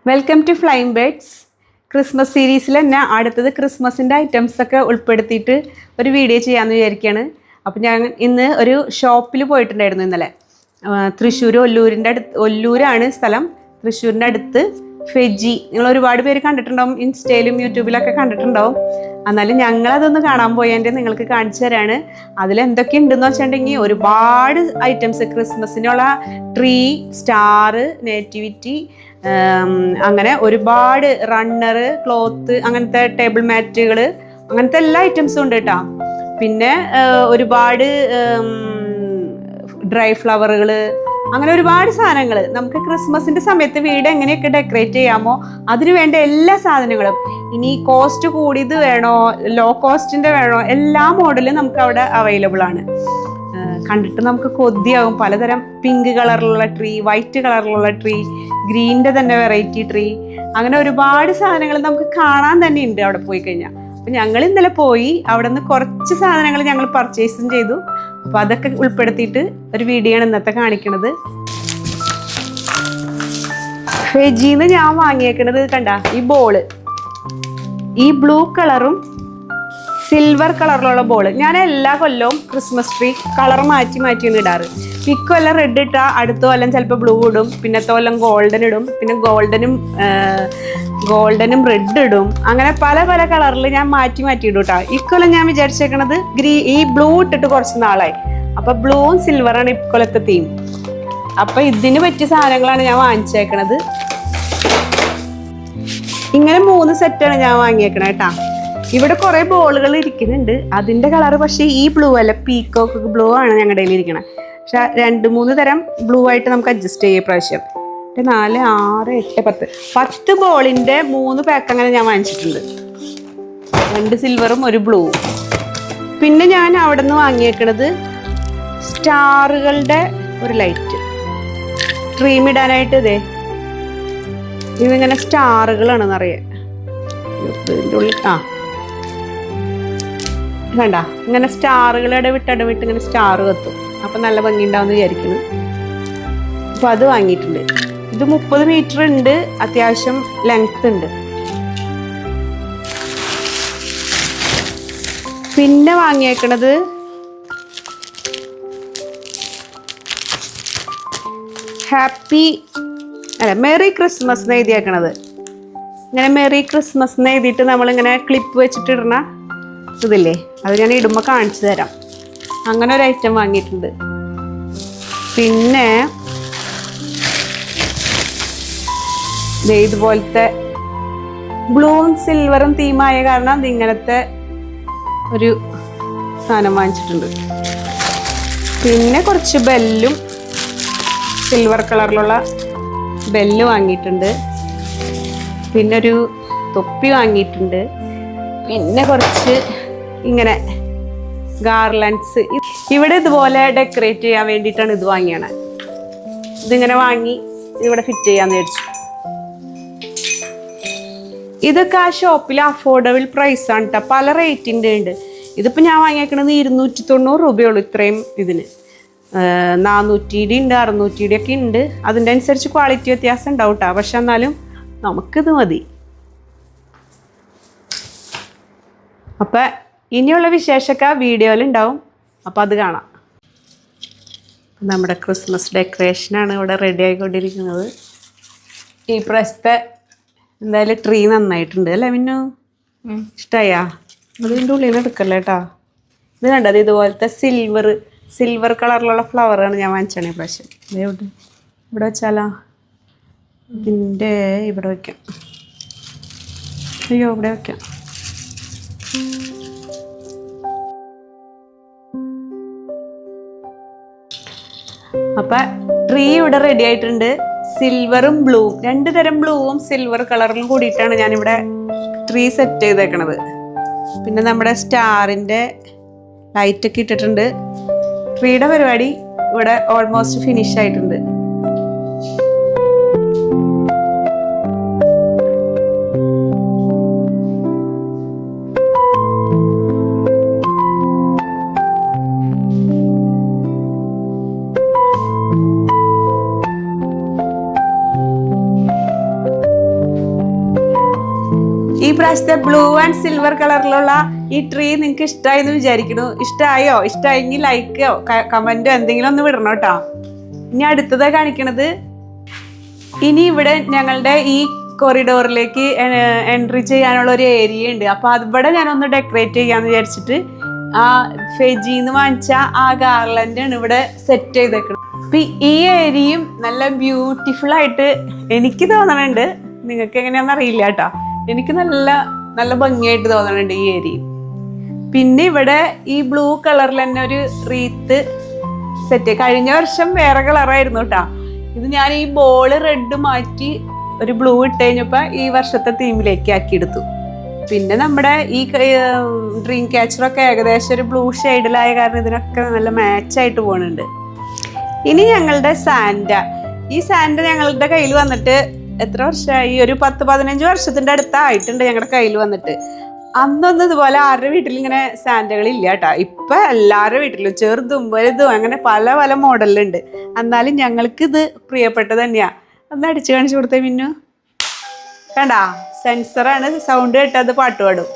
Welcome to Flying Birds. Christmas സീരീസിൽ തന്നെ അടുത്തത് ക്രിസ്മസിൻ്റെ ഐറ്റംസൊക്കെ ഉൾപ്പെടുത്തിയിട്ട് ഒരു വീഡിയോ ചെയ്യാമെന്ന് വിചാരിക്കുകയാണ്. അപ്പോൾ ഞാൻ ഇന്ന് ഒരു ഷോപ്പിൽ പോയിട്ടുണ്ടായിരുന്നു ഇന്നലെ. തൃശ്ശൂർ ഒല്ലൂരാണ് സ്ഥലം. തൃശ്ശൂരിൻ്റെ അടുത്ത് ഫെജി. നിങ്ങൾ ഒരുപാട് പേര് കണ്ടിട്ടുണ്ടാവും, ഇൻസ്റ്റയിലും യൂട്യൂബിലൊക്കെ കണ്ടിട്ടുണ്ടാവും. എന്നാലും ഞങ്ങളതൊന്ന് കാണാൻ പോയതിൻ്റെ നിങ്ങൾക്ക് കാണിച്ചു തരാണ്. അതിലെന്തൊക്കെ ഉണ്ടെന്ന് വെച്ചിട്ടുണ്ടെങ്കിൽ ഒരുപാട് ഐറ്റംസ്, ക്രിസ്മസിനുള്ള ട്രീ, സ്റ്റാർ, നേറ്റിവിറ്റി, അങ്ങനെ ഒരുപാട് റണ്ണർ, ക്ലോത്ത്, അങ്ങനത്തെ ടേബിൾ മാറ്റുകൾ, അങ്ങനത്തെ എല്ലാ ഐറ്റംസും ഉണ്ട് കേട്ടോ. പിന്നെ ഒരുപാട് ഡ്രൈ ഫ്ലവറുകൾ, അങ്ങനെ ഒരുപാട് സാധനങ്ങൾ. നമുക്ക് ക്രിസ്മസിൻ്റെ സമയത്ത് വീട് എങ്ങനെയൊക്കെ ഡെക്കറേറ്റ് ചെയ്യാമോ അതിന് വേണ്ട എല്ലാ സാധനങ്ങളും. ഇനി കോസ്റ്റ് കൂടിയത് വേണോ, ലോ കോസ്റ്റിൻ്റെ വേണോ, എല്ലാ മോഡലും നമുക്ക് അവിടെ അവൈലബിൾ ആണ്. കണ്ടിട്ട് നമുക്ക് കൊതിയാവും. പലതരം പിങ്ക് കളറിലുള്ള ട്രീ, വൈറ്റ് കളറിലുള്ള ട്രീ, ഗ്രീനിൻ്റെ തന്നെ വെറൈറ്റി ട്രീ, അങ്ങനെ ഒരുപാട് സാധനങ്ങൾ നമുക്ക് കാണാൻ തന്നെ ഉണ്ട് അവിടെ പോയി കഴിഞ്ഞാൽ. അപ്പം ഞങ്ങൾ ഇന്നലെ പോയി അവിടെ നിന്ന് കുറച്ച് സാധനങ്ങൾ ഞങ്ങൾ പർച്ചേസും ചെയ്തു. അപ്പോൾ അതൊക്കെ ഉൾപ്പെടുത്തിയിട്ട് ഒരു വീഡിയോ ആണ് ഇന്നത്തെ കാണിക്കുന്നത്. ഫെജിന്ന് ഞാൻ വാങ്ങിയേക്കണത് കണ്ട ഈ ബോള്, ഈ ബ്ലൂ കളറും സിൽവർ കളറിലുള്ള ബോള്. ഞാൻ എല്ലാ കൊല്ലവും ക്രിസ്മസ് ട്രീ കളർ മാറ്റിയാണ് ഇടാറ്. ഇക്കൊല്ലം റെഡ് ഇട്ടാൽ അടുത്ത കൊല്ലം ചിലപ്പോൾ ബ്ലൂ ഇടും, പിന്നത്തെ കൊല്ലം ഗോൾഡൻ ഇടും, പിന്നെ ഗോൾഡനും റെഡ് ഇടും. അങ്ങനെ പല പല കളറിൽ ഞാൻ മാറ്റി ഇടും കേട്ടോ. ഇക്കൊല്ലം ഞാൻ വിചാരിച്ചേക്കണത് ഈ ബ്ലൂ ഇട്ടിട്ട് കുറച്ച് നാളായി. അപ്പൊ ബ്ലൂവും സിൽവറാണ് ഇക്കൊല്ലത്തെ തീം. അപ്പൊ ഇതിന് പറ്റിയ സാധനങ്ങളാണ് ഞാൻ വാങ്ങിച്ചേക്കണത്. ഇങ്ങനെ 3 സെറ്റാണ് ഞാൻ വാങ്ങിയേക്കണേ കേട്ടാ. ഇവിടെ കുറെ ബോളുകൾ ഇരിക്കുന്നുണ്ട്. അതിന്റെ കളർ പക്ഷേ ഈ ബ്ലൂ അല്ല, പീക്കോക്ക് ബ്ലൂ ആണ് ഞങ്ങളുടെ കയ്യിൽ ഇരിക്കണേ. പക്ഷെ 2-3 തരം ബ്ലൂ ആയിട്ട് നമുക്ക് അഡ്ജസ്റ്റ് ചെയ്യാം. പ്രാവശ്യം 4, 6, 8, 10 ബോളിന്റെ 3 പാക്ക് അങ്ങനെ ഞാൻ വാങ്ങിച്ചിട്ടുണ്ട്. 2 സിൽവറും 1 ബ്ലൂവും. പിന്നെ ഞാൻ അവിടെ നിന്ന് വാങ്ങിയേക്കണത് സ്റ്റാറുകളുടെ ഒരു ലൈറ്റ്, ട്രീം ഇടാനായിട്ട്. ഇതിങ്ങനെ സ്റ്റാറുകളാണെന്ന് അറിയാം. ഇതിൻ്റെ ഉള്ളിൽ വേണ്ട, ഇങ്ങനെ സ്റ്റാറുകൾ ഇടവിട്ട് ഇങ്ങനെ സ്റ്റാർ കത്തും. അപ്പം നല്ല ഭംഗി ഉണ്ടാവുമെന്ന് വിചാരിക്കുന്നു. അപ്പോൾ അത് വാങ്ങിയിട്ടുണ്ട്. ഇത് 30 മീറ്റർ ഉണ്ട്, അത്യാവശ്യം ലെങ്ത് ഉണ്ട്. പിന്നെ വാങ്ങിയേക്കണത് മെറി ക്രിസ്മസ് എന്ന് എഴുതിയേക്കണത്. ഇങ്ങനെ മെറി ക്രിസ്മസ് എന്ന് എഴുതിയിട്ട് നമ്മളിങ്ങനെ ക്ലിപ്പ് വെച്ചിട്ട് ഇടണ ഇതില്ലേ, അത് ഞാൻ ഇടുമ്പോൾ കാണിച്ചു തരാം. അങ്ങനെ ഒരു ഐറ്റം വാങ്ങിയിട്ടുണ്ട്. പിന്നെ ഇതുപോലത്തെ ബ്ലൂവും സിൽവറും തീമായ കാരണം ഇങ്ങനത്തെ ഒരു സാധനം വാങ്ങിച്ചിട്ടുണ്ട്. പിന്നെ കുറച്ച് ബെല്ലും, സിൽവർ കളറിലുള്ള ബെല്ല് വാങ്ങിയിട്ടുണ്ട്. പിന്നെ ഒരു തൊപ്പി വാങ്ങിയിട്ടുണ്ട്. പിന്നെ കുറച്ച് ഇങ്ങനെ ഗാർലൻഡ്സ്. ഇവിടെ ഇതുപോലെ ഡെക്കറേറ്റ് ചെയ്യാൻ വേണ്ടിയിട്ടാണ് ഇത് വാങ്ങിയത്. ഇതിങ്ങനെ വാങ്ങി ഇവിടെ ഫിറ്റ് ചെയ്യാന്ന് വിചാരിച്ചു. ഇതൊക്കെ ആ ഷോപ്പിൽ അഫോർഡബിൾ പ്രൈസാണ് കേട്ടോ. പല റേറ്റിൻ്റെ ഉണ്ട്. ഇതിപ്പോൾ ഞാൻ വാങ്ങിയേക്കണത് 290 രൂപയുള്ളൂ ഇത്രയും ഇതിന്. 400 ഉണ്ട്, 600 ഒക്കെ ഉണ്ട്. അതിൻ്റെ അനുസരിച്ച് ക്വാളിറ്റി വ്യത്യാസം ഉണ്ടാവും കേട്ടോ. പക്ഷെ എന്നാലും നമുക്കിത് മതി. അപ്പം ഇനിയുള്ള വിശേഷമൊക്കെ വീഡിയോയിലുണ്ടാവും. അപ്പോൾ അത് കാണാം. നമ്മുടെ ക്രിസ്മസ് ഡെക്കറേഷനാണ് ഇവിടെ റെഡി ആയിക്കൊണ്ടിരിക്കുന്നത്. ഈ പ്രാവശ്യത്തെ എന്തായാലും ട്രീ നന്നായിട്ടുണ്ട് അല്ലേ മിന്നു? ഇഷ്ടമായാ? അതിൻ്റെ ഉള്ളിൽ നിന്ന് എടുക്കല്ലേ കേട്ടോ. ഇത് കണ്ടത് ഇതുപോലത്തെ സിൽവർ കളറിലുള്ള ഫ്ലവറാണ് ഞാൻ വാങ്ങിച്ചാണ് ഈ പ്രാവശ്യം. ഇവിടെ വെച്ചാലോ? ഇതിൻ്റെ ഇവിടെ വയ്ക്കാം. അയ്യോ, ഇവിടെ വയ്ക്കാം. അപ്പം ട്രീ ഇവിടെ റെഡി ആയിട്ടുണ്ട്. സിൽവറും ബ്ലൂവും, 2 തരം ബ്ലൂവും സിൽവർ കളറിലും കൂടിയിട്ടാണ് ഞാനിവിടെ ട്രീ സെറ്റ് ചെയ്തേക്കണത്. പിന്നെ നമ്മുടെ സ്റ്റാറിൻ്റെ ലൈറ്റൊക്കെ ഇട്ടിട്ടുണ്ട്. ട്രീയുടെ പരിപാടി ഇവിടെ ഓൾമോസ്റ്റ് ഫിനിഷ് ആയിട്ടുണ്ട്. ഈ പ്രാവശ്യത്തെ ബ്ലൂ ആൻഡ് സിൽവർ കളറിലുള്ള ഈ ട്രീ നിങ്ങൾക്ക് ഇഷ്ടമായി എന്ന് വിചാരിക്കുന്നു. ഇഷ്ടമായോ? ഇഷ്ടമായെങ്കിൽ ലൈക്കോ കമന്റോ എന്തെങ്കിലും ഒന്ന് വിടണം കേട്ടോ. ഇനി അടുത്തതായി കാണിക്കണത്, ഇനി ഇവിടെ ഞങ്ങളുടെ ഈ കൊറിഡോറിലേക്ക് എൻട്രി ചെയ്യാനുള്ള ഒരു ഏരിയ ഉണ്ട്. അപ്പൊ അവിടെ ഞാനൊന്ന് ഡെക്കറേറ്റ് ചെയ്യാന്ന് വിചാരിച്ചിട്ട് ആ ഫെജിന്ന് വാങ്ങിച്ച ആ ഗാർലൻഡ് ആണ് ഇവിടെ സെറ്റ് ചെയ്തേക്കുന്നത്. അപ്പൊ ഈ ഏരിയയും നല്ല ബ്യൂട്ടിഫുൾ ആയിട്ട് എനിക്ക് തോന്നണുണ്ട്. നിങ്ങൾക്ക് എങ്ങനെയാണെന്ന് അറിയില്ല കേട്ടോ. എനിക്ക് നല്ല നല്ല ഭംഗിയായിട്ട് തോന്നണുണ്ട് ഈ ഏരിയ. പിന്നെ ഇവിടെ ഈ ബ്ലൂ കളറിൽ തന്നെ ഒരു റീത്ത് സെറ്റ്. കഴിഞ്ഞ വർഷം വേറെ കളറായിരുന്നു കേട്ടോ. ഇത് ഞാൻ ഈ ബോള് റെഡ് മാറ്റി ഒരു ബ്ലൂ ഇട്ട് കഴിഞ്ഞപ്പോ ഈ വർഷത്തെ തീമിലേക്ക് ആക്കിയെടുത്തു. പിന്നെ നമ്മുടെ ഈ ഡ്രീം ക്യാച്ചറൊക്കെ ഏകദേശം ഒരു ബ്ലൂ ഷെയ്ഡിലായ കാരണം ഇതിനൊക്കെ നല്ല മാച്ചായിട്ട് പോകുന്നുണ്ട്. ഇനി ഞങ്ങളുടെ സാന്റ. ഈ സാന്റ ഞങ്ങളുടെ കയ്യിൽ വന്നിട്ട് എത്ര വർഷമായി? ഒരു 10-15 വർഷത്തിന്റെ അടുത്തായിട്ടുണ്ട് ഞങ്ങളുടെ കയ്യിൽ വന്നിട്ട്. അന്നൊന്നും ഇതുപോലെ ആരുടെ വീട്ടിൽ ഇങ്ങനെ സാന്റകളില്ല കേട്ടോ. ഇപ്പൊ എല്ലാവരുടെ വീട്ടിലും ചെറുതും വലുതും അങ്ങനെ പല പല മോഡലുണ്ട്. എന്നാലും ഞങ്ങൾക്ക് ഇത് പ്രിയപ്പെട്ടത് തന്നെയാ. ഒന്ന് അടിച്ചു കാണിച്ചു കൊടുത്തേ മിന്നു. കണ്ടാ, സെൻസറാണ്, സൗണ്ട് കേട്ടത് പാട്ട് പാടും.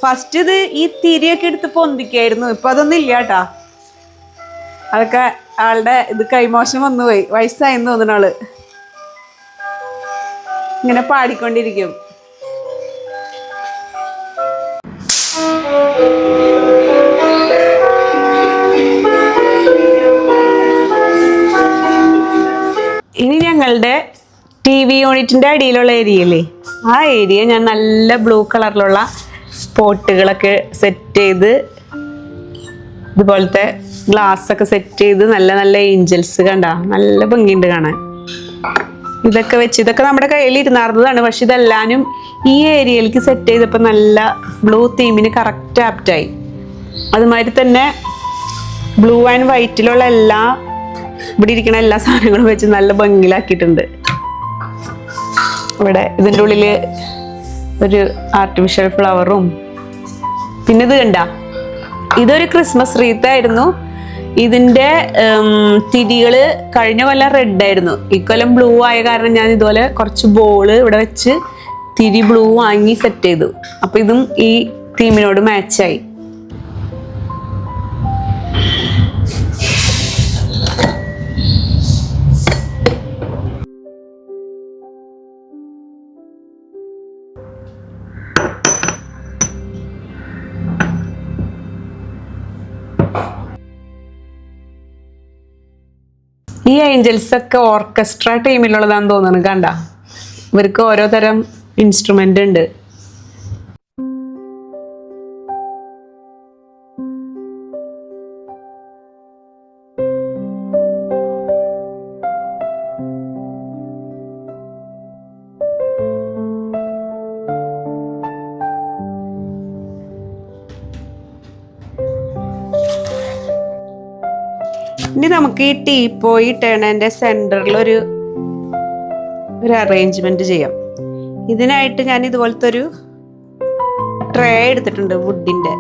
ഫസ്റ്റ് ഇത് ഈ തിരിയൊക്കെ എടുത്ത് പൊന്തിക്കായിരുന്നു. ഇപ്പൊ അതൊന്നും ഇല്ല കേട്ടാ. അതൊക്കെ ആളുടെ ഇത് കൈമോശം വന്നുപോയി. വയസ്സായെന്ന് തോന്നുന്ന ആള് ഇങ്ങനെ പാടിക്കൊണ്ടിരിക്കും. ഇനി ഞങ്ങളുടെ TV യൂണിറ്റിന്റെ അടിയിലുള്ള ഏരിയയില്ലേ, ആ ഏരിയ ഞാൻ നല്ല ബ്ലൂ കളറിലുള്ള പോട്ടുകളൊക്കെ സെറ്റ് ചെയ്ത് ഇതുപോലത്തെ ഗ്ലാസ് ഒക്കെ സെറ്റ് ചെയ്ത് നല്ല നല്ല ഏഞ്ചൽസ് കണ്ട നല്ല ഭംഗിയുണ്ട് കാണാൻ. ഇതൊക്കെ വെച്ച് ഇതൊക്കെ നമ്മുടെ കയ്യിൽ ഇരുന്നാർന്നതാണ്. പക്ഷെ ഇതെല്ലാനും ഈ ഏരിയയിലേക്ക് സെറ്റ് ചെയ്തപ്പോൾ നല്ല ബ്ലൂ തീമിന് കറക്റ്റ് ആപ്റ്റായി. അതുമാതിരി തന്നെ ബ്ലൂ ആൻഡ് വൈറ്റിലുള്ള എല്ലാ ഇവിടെ ഇരിക്കുന്ന എല്ലാ സാധനങ്ങളും വെച്ച് നല്ല ഭംഗിയിലാക്കിയിട്ടുണ്ട്. ഇവിടെ ഇതിൻ്റെ ഉള്ളില് ഒരു ആർട്ടിഫിഷ്യൽ ഫ്ലവറും. പിന്നെ ഇത് കണ്ട, ഇതൊരു ക്രിസ്മസ് റീത്തായിരുന്നു. ഇതിന്റെ തിരികള് കഴിഞ്ഞ കൊല്ലം റെഡ് ആയിരുന്നു, ഇക്കൊല്ലം ബ്ലൂ ആയ കാരണം ഞാൻ ഇതുപോലെ കുറച്ച് ബോള് ഇവിടെ വെച്ച് തിരി ബ്ലൂ വാങ്ങി സെറ്റ് ചെയ്തു. അപ്പൊ ഇതും ഈ തീമിനോട് മാച്ചായി. ഈ ഏഞ്ചൽസ് ഒക്കെ ഓർക്കസ്ട്ര ടീമിലുള്ളതാന്ന് തോന്നുന്നു. കണ്ട, ഇവർക്ക് ഓരോ തരം ഇൻസ്ട്രുമെന്റ് ഉണ്ട്. ഇനി നമുക്ക് ഈ ടീപ്പോയി ടേണന്റെ സെന്ററിൽ ഒരു അറേഞ്ച്മെന്റ് ചെയ്യാം. ഇതിനായിട്ട് ഞാൻ ഇതുപോലത്തെ ഒരു ട്രേ എടുത്തിട്ടുണ്ട് വുഡിന്റെ.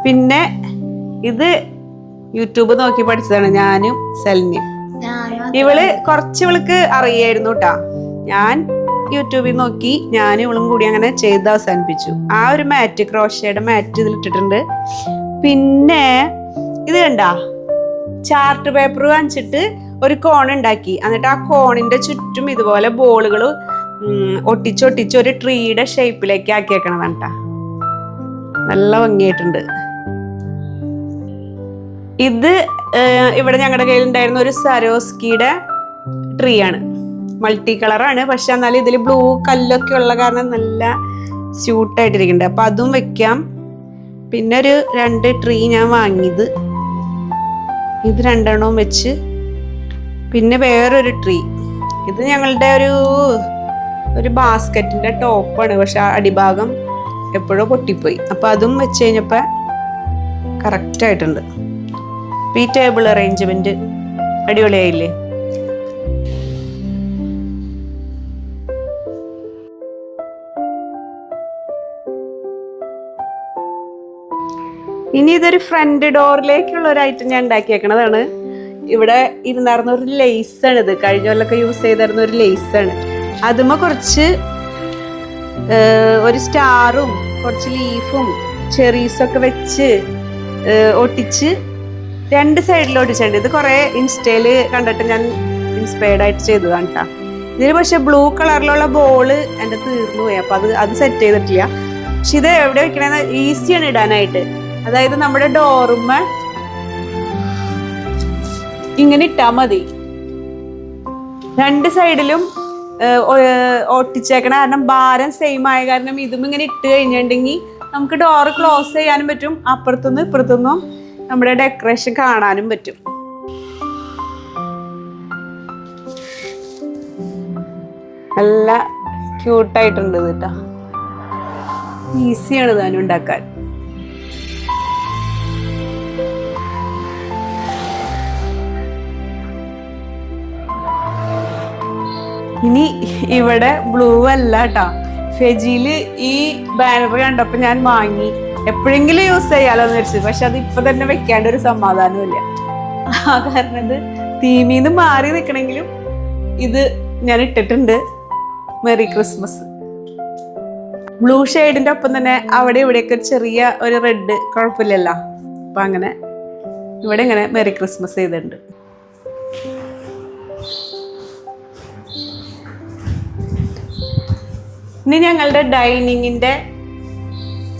പിന്നെ ഇത് യൂട്യൂബ് നോക്കി പഠിച്ചതാണ് ഞാനും സെലിനും. ഇവൾക്ക് അറിയായിരുന്നു കേട്ടാ. ഞാൻ യൂട്യൂബിൽ നോക്കി ഞാനും ഇവളും കൂടി അങ്ങനെ ചെയ്ത് അവസാനിപ്പിച്ചു. ആ ഒരു മാറ്റ്, ക്രോഷയുടെ മാറ്റ് ഇതിലിട്ടിട്ടുണ്ട്. പിന്നെ ഇത് കണ്ടാ, ചാർട്ട് പേപ്പർ വാങ്ങിച്ചിട്ട് ഒരു കോൺ ഉണ്ടാക്കി. എന്നിട്ട് ആ കോണിന്റെ ചുറ്റും ഇതുപോലെ ബോളുകൾ ഒട്ടിച്ചൊട്ടിച്ച് ഒരു ട്രീയുടെ ഷേപ്പിലേക്ക് ആക്കിയേക്കണം കേട്ടാ. നല്ല ഭംഗിയായിട്ടുണ്ട്. ഇത് ഇവിടെ ഞങ്ങളുടെ കയ്യിൽ ഉണ്ടായിരുന്ന ഒരു സരോസ്കിയുടെ ട്രീ ആണ്. മൾട്ടി കളറാണ്, പക്ഷെ എന്നാലും ഇതിൽ ബ്ലൂ കല്ലൊക്കെ ഉള്ള കാരണം നല്ല സ്യൂട്ടായിട്ടിരിക്കുന്നുണ്ട്. അപ്പൊ അതും വെക്കാം. പിന്നെ ഒരു 2 ട്രീ ഞാൻ വാങ്ങിയത്, ഇത് 2 വെച്ച്. പിന്നെ വേറൊരു ട്രീ, ഇത് ഞങ്ങളുടെ ഒരു ബാസ്ക്കറ്റിന്റെ ടോപ്പാണ്, പക്ഷെ അടിഭാഗം എപ്പോഴോ പൊട്ടിപ്പോയി. അപ്പൊ അതും വെച്ച് കഴിഞ്ഞപ്പോ കറക്റ്റ് ആയിട്ടുണ്ട്. ഈ ടേബിൾ അറേഞ്ച്മെന്റ് അടിപൊളിയായില്ലേ? ഇനി ഇതൊരു ഫ്രണ്ട് ഡോറിലേക്കുള്ള ഒരു ഐറ്റം ഞാൻ ഉണ്ടാക്കിയേക്കണതാണ്. ഇവിടെ ഇരുന്നായിരുന്ന ഒരു ലേസാണ്. ഇത് കഴിഞ്ഞ കൊല്ലൊക്കെ യൂസ് ചെയ്തിരുന്ന ഒരു ലേസാണ്. അതുമ്മ കുറച്ച് ഒരു സ്റ്റാറും കുറച്ച് ലീഫും ചെറീസൊക്കെ വെച്ച് ഒട്ടിച്ച് 2 സൈഡിൽ ഒട്ടിച്ചിട്ടുണ്ട്. ഇത് കുറേ ഇൻസ്റ്റയിൽ കണ്ടിട്ട് ഞാൻ ഇൻസ്പയർഡ് ആയിട്ട് ചെയ്തതാണ് കേട്ടോ. ഇതിന് പക്ഷെ ബ്ലൂ കളറിലുള്ള ബോള് എൻ്റെ തീർന്നു പോയി, അപ്പൊ അത് സെറ്റ് ചെയ്തിട്ടില്ല. പക്ഷെ ഇത് എവിടെ വെക്കണേന്ന് ഈസിയാണ് ഇടാനായിട്ട്. അതായത് നമ്മുടെ ഡോറുമ്മ ഇങ്ങനെ ഇട്ടാ മതി. 2 സൈഡിലും ഒട്ടിച്ചേക്കണ കാരണം ഭാരം സെയിം ആയ കാരണം ഇതും ഇങ്ങനെ ഇട്ട് കഴിഞ്ഞിട്ടുണ്ടെങ്കിൽ നമുക്ക് ഡോറ് ക്ലോസ് ചെയ്യാനും പറ്റും, അപ്പുറത്തുനിന്ന് ഇപ്പുറത്തുനിന്നും നമ്മുടെ ഡെക്കറേഷൻ കാണാനും പറ്റും. നല്ല ക്യൂട്ടായിട്ടുണ്ട് കേട്ടോ. ഈസിയാണ് താനും ഉണ്ടാക്കാൻ. ഇനി ഇവിടെ ബ്ലൂ അല്ല കേട്ടോ, ഫെജിയില് ഈ ബാനർ കണ്ടപ്പോ ഞാൻ വാങ്ങി, എപ്പോഴെങ്കിലും യൂസ് ചെയ്യാലോ എന്ന് വെച്ചു. പക്ഷെ അത് ഇപ്പൊ തന്നെ വെക്കാണ്ട് ഒരു സമാധാനമില്ല. കാരണം ഇത് തീമീന്ന് മാറി നിൽക്കണെങ്കിലും ഇത് ഞാൻ ഇട്ടിട്ടുണ്ട്. Merry Christmas. ബ്ലൂ ഷെയ്ഡിന്റെ ഒപ്പം തന്നെ അവിടെ ഇവിടെയൊക്കെ ചെറിയ ഒരു റെഡ് കുഴപ്പമില്ലല്ലോ. അപ്പൊ അങ്ങനെ ഇവിടെ ഇങ്ങനെ മെറി ക്രിസ്മസ് ചെയ്തിട്ടുണ്ട്. ഇനി ഞങ്ങളുടെ ഡൈനിങ്ങിന്റെ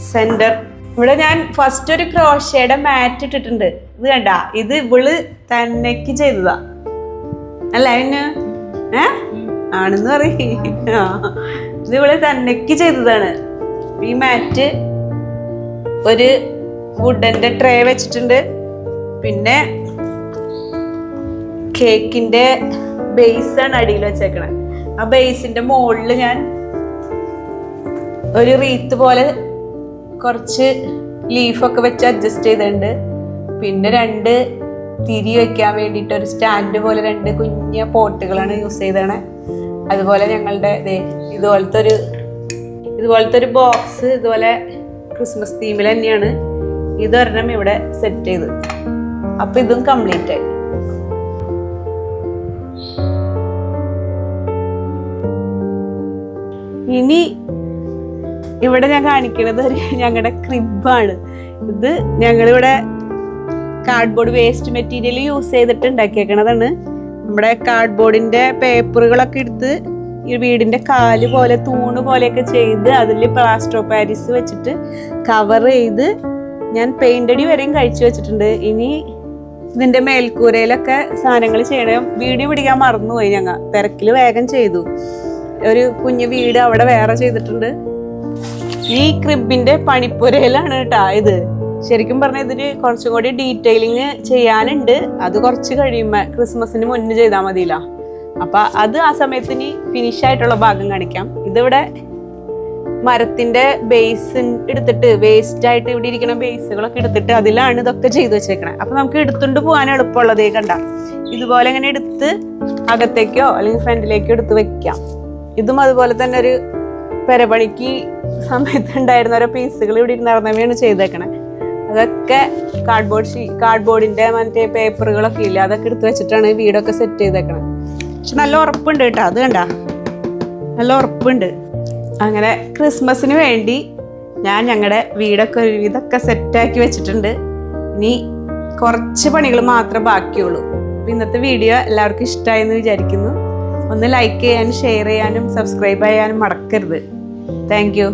സെന്റർ. ഇവിടെ ഞാൻ ഫസ്റ്റ് ഒരു ക്രോഷയുടെ മാറ്റ് ഇട്ടിട്ടുണ്ട്. ഇത് കണ്ട, ഇത് ഇവള് തന്നെക്ക് ചെയ്തതാ അല്ല അതിന് ആണെന്ന് പറയും. ഇത് ഇവള് തന്നെക്ക് ചെയ്തതാണ്. ഈ മാറ്റ് ഒരു വുഡന്റെ ട്രേ വെച്ചിട്ടുണ്ട്. പിന്നെ കേക്കിന്റെ ബേസാണ് അടിയിൽ വെച്ചേക്കണേ. ആ ബേസിന്റെ മുകളിൽ ഞാൻ ഒരു റീത്ത് പോലെ കുറച്ച് ലീഫൊക്കെ വെച്ച് അഡ്ജസ്റ്റ് ചെയ്തിട്ടുണ്ട്. പിന്നെ 2 തിരി വെക്കാൻ വേണ്ടിയിട്ട് ഒരു സ്റ്റാൻഡ് പോലെ 2 കുഞ്ഞ പോട്ടുകളാണ് യൂസ് ചെയ്തത്. അതുപോലെ ഞങ്ങളുടെ ഇതുപോലത്തെ ഒരു ബോക്സ് ഇതുപോലെ ക്രിസ്മസ് തീമിൽ തന്നെയാണ്. ഇതൊരെണ്ണം ഇവിടെ സെറ്റ് ചെയ്ത്. അപ്പൊ ഇതും കംപ്ലീറ്റ് ആയി. ഇനി ഇവിടെ ഞാൻ കാണിക്കുന്നത് ഞങ്ങളുടെ ക്രിബാണ്. ഇത് ഞങ്ങളിവിടെ കാർഡ്ബോർഡ് വേസ്റ്റ് മെറ്റീരിയൽ യൂസ് ചെയ്തിട്ട് ഉണ്ടാക്കിയേക്കണതാണ്. നമ്മുടെ കാർഡ്ബോർഡിന്റെ പേപ്പറുകളൊക്കെ എടുത്ത് ഈ വീടിന്റെ കാല് പോലെ തൂണ് പോലെയൊക്കെ ചെയ്ത് അതിൽ പ്ലാസ്റ്റർ ഓഫ് പാരീസ് വെച്ചിട്ട് കവർ ചെയ്ത് ഞാൻ പെയിന്റ് അടി വരെയും കഴിച്ചു വെച്ചിട്ടുണ്ട്. ഇനി ഇതിന്റെ മേൽക്കൂരയിലൊക്കെ സാധനങ്ങൾ ചെയ്യണം. വീഡിയോ പിടിക്കാൻ മറന്നുപോയി, ഞങ്ങൾ തിരക്കിൽ വേഗം ചെയ്തു. ഒരു കുഞ്ഞു വീട് അവിടെ വേറെ ചെയ്തിട്ടുണ്ട്. ഈ ക്രിബിന്റെ പണിപ്പുരയിലാണ് കേട്ടാ ഇത്. ശരിക്കും പറഞ്ഞാൽ ഇതിന് കുറച്ചും കൂടി ഡീറ്റെയിലിങ് ചെയ്യാനുണ്ട്. അത് കുറച്ച് കഴിയുമ്പോ ക്രിസ്മസിന് മുന്നേ ചെയ്താൽ മതിയില്ല. അപ്പൊ അത് ആ സമയത്തിന് ഫിനിഷ് ആയിട്ടുള്ള ഭാഗം കാണിക്കാം. ഇതിവിടെ മരത്തിന്റെ ബേസ് എടുത്തിട്ട് വേസ്റ്റ് ആയിട്ട് ഇവിടെ ഇരിക്കുന്ന ബേസുകളൊക്കെ എടുത്തിട്ട് അതിലാണ് ഇതൊക്കെ ചെയ്തു വെച്ചേക്കണേ. അപ്പൊ നമുക്ക് എടുത്തുകൊണ്ട് പോകാൻ എളുപ്പമുള്ളതേ കണ്ട. ഇതുപോലെ ഇങ്ങനെ എടുത്ത് അകത്തേക്കോ അല്ലെങ്കിൽ ഫ്രണ്ടിലേക്കോ എടുത്ത് വെക്കാം. ഇതും അതുപോലെ തന്നെ ഒരു പെരപണിക്ക് സമയത്ത് ഉണ്ടായിരുന്ന ഓരോ പീസുകൾ ഇവിടെ ഇരുന്നവയാണ് ചെയ്തേക്കണേ. അതൊക്കെ കാർഡ്ബോർഡിന്റെ മറ്റേ പേപ്പറുകളൊക്കെ ഇല്ല, അതൊക്കെ എടുത്ത് വെച്ചിട്ടാണ് വീടൊക്കെ സെറ്റ് ചെയ്തേക്കണേ. പക്ഷെ നല്ല ഉറപ്പുണ്ട് കേട്ടോ. അത് കണ്ട, നല്ല ഉറപ്പുണ്ട്. അങ്ങനെ ക്രിസ്മസിന് വേണ്ടി ഞാൻ ഞങ്ങളുടെ വീടൊക്കെ ഒരുവിധമൊക്കെ സെറ്റാക്കി വെച്ചിട്ടുണ്ട്. ഇനി കുറച്ച് പണികൾ മാത്രമേ ബാക്കിയുള്ളൂ. ഇന്നത്തെ വീഡിയോ എല്ലാവർക്കും ഇഷ്ടമായെന്ന് വിചാരിക്കുന്നു. ഒന്ന് ലൈക്ക് ചെയ്യാനും ഷെയർ ചെയ്യാനും സബ്സ്ക്രൈബ് ചെയ്യാനും മറക്കരുത്. Thank you.